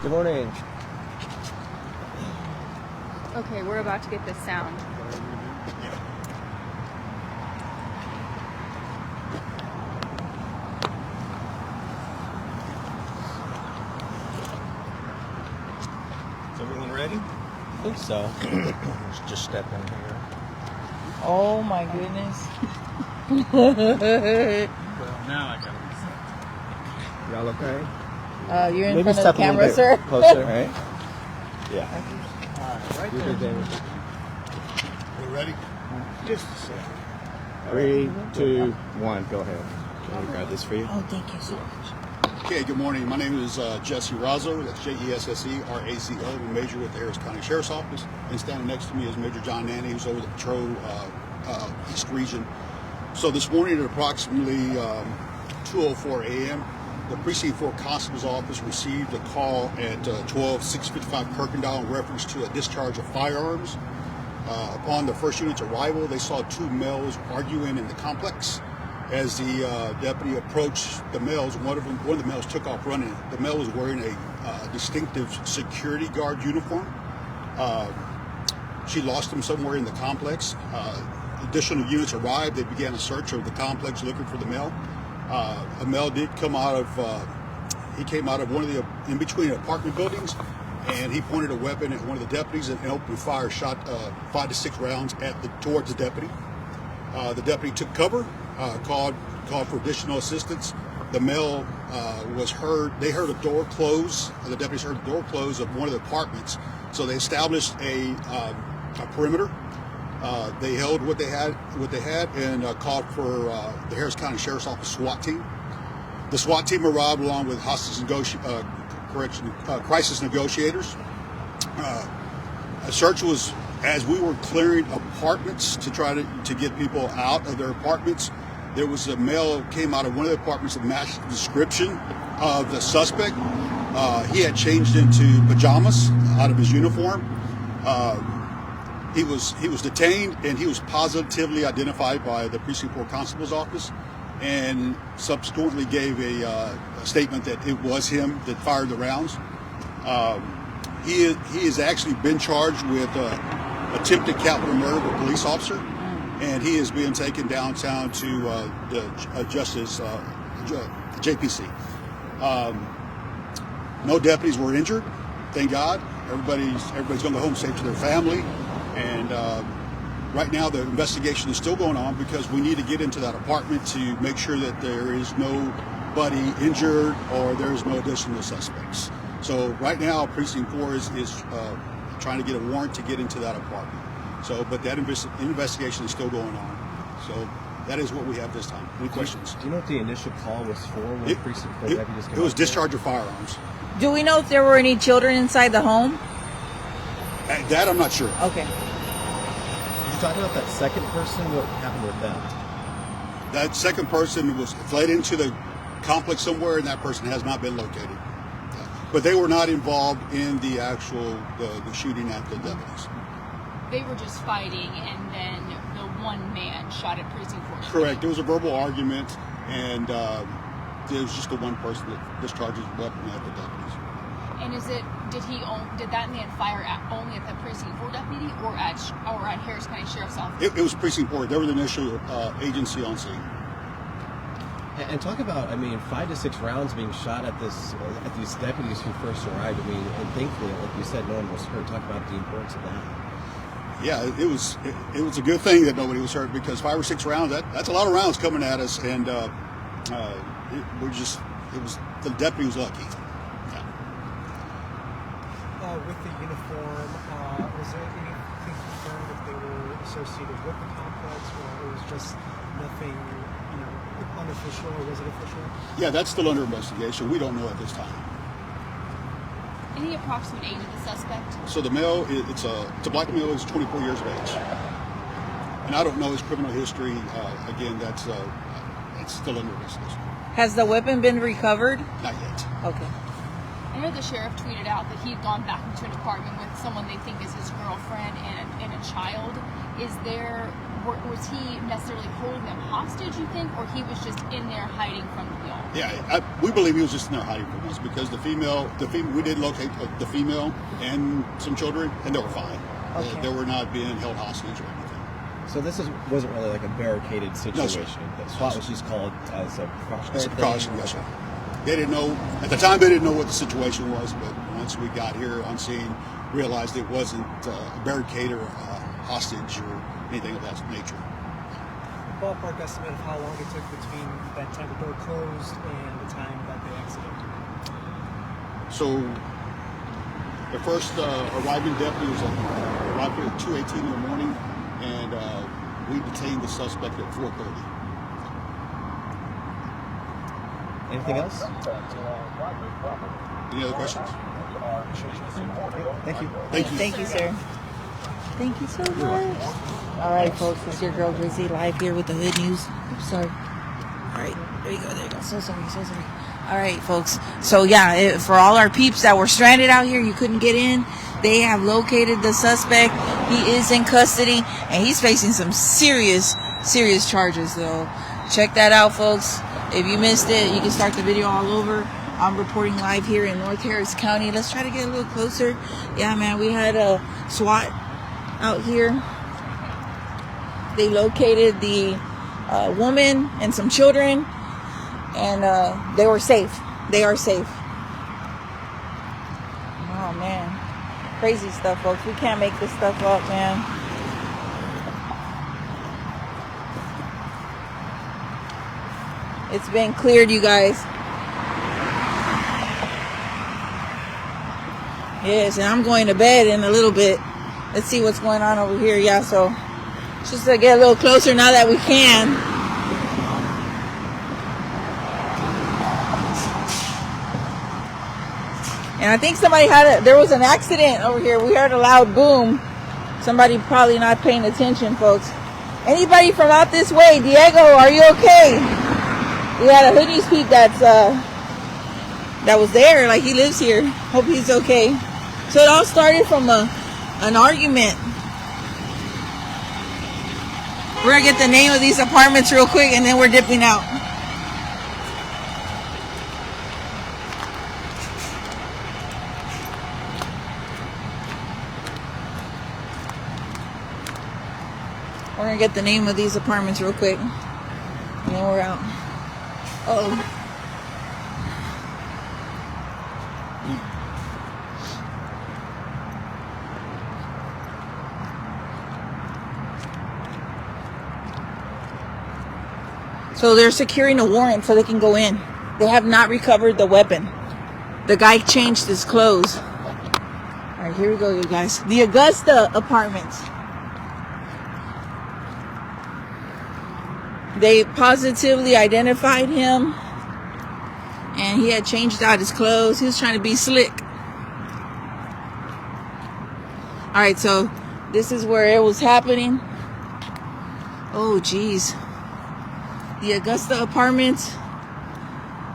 Good morning. Okay, we're about to get this sound. Is everyone ready? I think so. Let's just step in here. Oh my goodness. Well, now I gotta reset. Y'all okay? You're in Maybe front of step the a camera, little sir. bit closer, right? Yeah. Right You did, David. You ready? Just a second. 3, 2, 1. Go ahead. Let me grab this for you. Oh, thank you so much. Okay, good morning. My name is Jesse Razzo. That's Jesse-R-A-Z-O. I'm a major with the Harris County Sheriff's Office. And standing next to me is Major John Nanny, who's over the patrol East Region. So this morning at approximately 2:04 a.m., the Precinct 4 Constable's Office received a call at 12655 Kuykendahl in reference to a discharge of firearms. Upon the first unit's arrival, they saw two males arguing in the complex. As the deputy approached the males, one of the males took off running. The male was wearing a distinctive security guard uniform. She lost him somewhere in the complex. Additional units arrived. They began a search of the complex looking for the male. A male did come out of, he came out of one of the in-between apartment buildings, and he pointed a weapon at one of the deputies and opened fire, shot 5 to 6 rounds towards the deputy. The deputy took cover, called for additional assistance. The male was heard, they heard a door close, the deputies heard the door close of one of the apartments, so they established a perimeter. They held what they had, and called for the Harris County Sheriff's Office SWAT team. The SWAT team arrived along with crisis negotiators. A search was, as we were clearing apartments to try to get people out of their apartments, there was a male came out of one of the apartments that matched the description of the suspect. He had changed into pajamas out of his uniform. He was detained, and he was positively identified by the Precinct 4 Constable's Office, and subsequently gave a statement that it was him that fired the rounds. He has actually been charged with attempted capital murder of a police officer, and he is being taken downtown to the Justice JPC. No deputies were injured, thank God. Everybody's going to go home safe to their family. And right now the investigation is still going on because we need to get into that apartment to make sure that there is nobody injured or there's no additional suspects. So right now Precinct 4 is trying to get a warrant to get into that apartment. So, but that investigation is still going on. So that is what we have this time. Any questions? Do you know what the initial call was for when Precinct 4 deputies came? It was discharge of firearms. Do we know if there were any children inside the home? That I'm not sure. Okay. Did you talk about that second person? What happened with that? That second person was fled into the complex somewhere, and that person has not been located. But they were not involved in the actual the shooting at the deputies. They were just fighting, and then the one man shot at Precinct 4. Correct. There was a verbal argument, and there was just the one person that discharged his weapon at the deputies. And did that man fire only at the Precinct 4 deputy or at Harris County Sheriff's Office? It was Precinct 4. They were the initial agency on scene. And talk about, 5 to 6 rounds being shot at these deputies who first arrived. And thankfully, like you said, no one was hurt. Talk about the importance of that. Yeah, it was a good thing that nobody was hurt, because 5 or 6 rounds, that's a lot of rounds coming at us, and the deputy was lucky. With the uniform, was there anything confirmed if they were associated with the complex, or it was just nothing, unofficial, or was it official? Yeah, that's still under investigation. We don't know at this time. Any approximate age of the suspect? So the male, it's a black male, is 24 years of age, and I don't know his criminal history. Again, it's still under investigation. Has the weapon been recovered? Not yet. Okay. I know the sheriff tweeted out that he had gone back into an apartment with someone they think is his girlfriend and a child. Was he necessarily holding them hostage, you think, or he was just in there hiding from y'all? Yeah, we believe he was just in there hiding from us because the female, we did locate the female and some children, and they were fine. Okay. They were not being held hostage or anything. So this wasn't really like a barricaded situation. No, The SWAT was just called as a precautionary It's a precaution, thing? yes, sir. They didn't know, at the time they didn't know what the situation was, but once we got here on scene, realized it wasn't a barricade or a hostage or anything of that nature. Ballpark estimate of how long it took between that time the door closed and the time that they exited. So the first arriving deputy arrived here at 2:18 in the morning, and we detained the suspect at 4:30. Anything else? Any other questions? Thank you. Thank you. Thank you, sir. Thank you so much. All right, folks, it's your girl Gracie live here with the hood news. Oops, sorry. All right, there you go, there you go. So sorry. All right, folks. So yeah, for all our peeps that were stranded out here, you couldn't get in. They have located the suspect. He is in custody, and he's facing some serious charges, though. Check that out, folks. If you missed it, you can start the video all over. I'm reporting live here in North Harris County. Let's try to get a little closer. Yeah, man, we had a SWAT out here. They located the woman and some children, and they were safe. They are safe. Oh, man. Crazy stuff, folks. We can't make this stuff up, man. It's been cleared, you guys. Yes, and I'm going to bed in a little bit. Let's see what's going on over here. Yeah, so just to get a little closer now that we can. And I think somebody there was an accident over here. We heard a loud boom. Somebody probably not paying attention, folks. Anybody from out this way? Diego, are you okay? We had a hoodies peep that was there, like he lives here. Hope he's okay. So it all started from an argument. We're gonna get the name of these apartments real quick, and then we're dipping out. We're gonna get the name of these apartments real quick, and then we're out. Uh-oh. So they're securing a warrant so they can go in. They have not recovered the weapon. The guy changed his clothes. All right, here we go, you guys. The Augusta Apartments. They positively identified him, and he had changed out his clothes. He was trying to be slick. All right, so this is where it was happening. Oh, geez. The Augusta Apartments.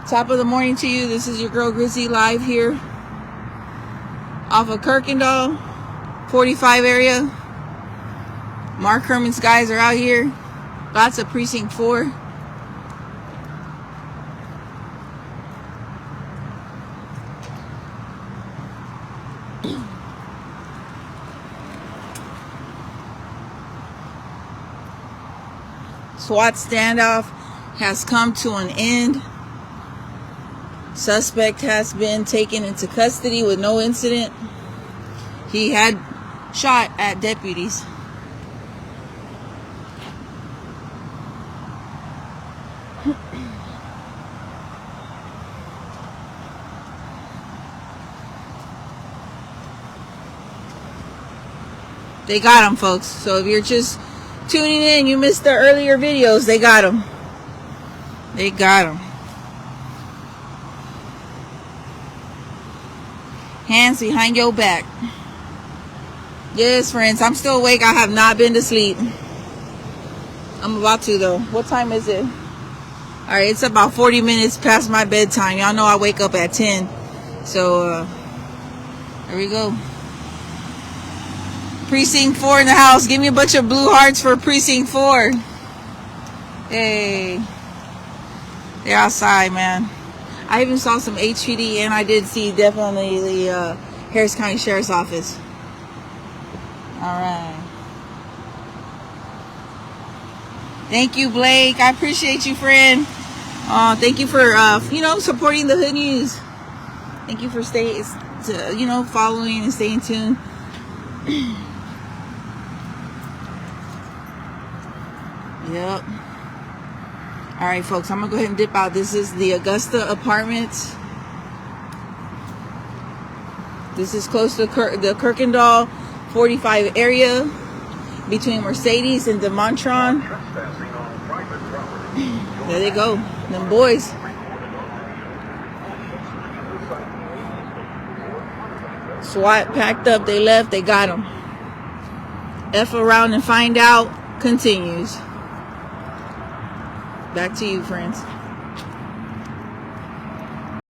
Top of the morning to you. This is your girl Grizzy live here off of Kuykendahl 45 area. Mark Herman's guys are out here. Lots of precinct 4. SWAT standoff has come to an end. Suspect has been taken into custody with no incident. He had shot at deputies. They got him, folks. So if you're just tuning in, you missed the earlier videos, they got him. They got him. Hands behind your back. Yes, friends, I'm still awake. I have not been to sleep. I'm about to, though. What time is it? Alright, it's about 40 minutes past my bedtime. Y'all know I wake up at 10. So, there we go. Precinct 4 in the house. Give me a bunch of blue hearts for Precinct 4. Hey. They're outside, man. I even saw some HPD, and I did see definitely the Harris County Sheriff's Office. All right. Thank you, Blake. I appreciate you, friend. Thank you for, supporting the Hood News. Thank you for following and staying tuned. Yep. All right, folks, I'm going to go ahead and dip out. This is the Augusta Apartments. This is close to the Kuykendahl 45 area between Mercedes and Demontron. There they go. Them boys. SWAT packed up. They left. They got them. F around and find out continues. Back to you, friends.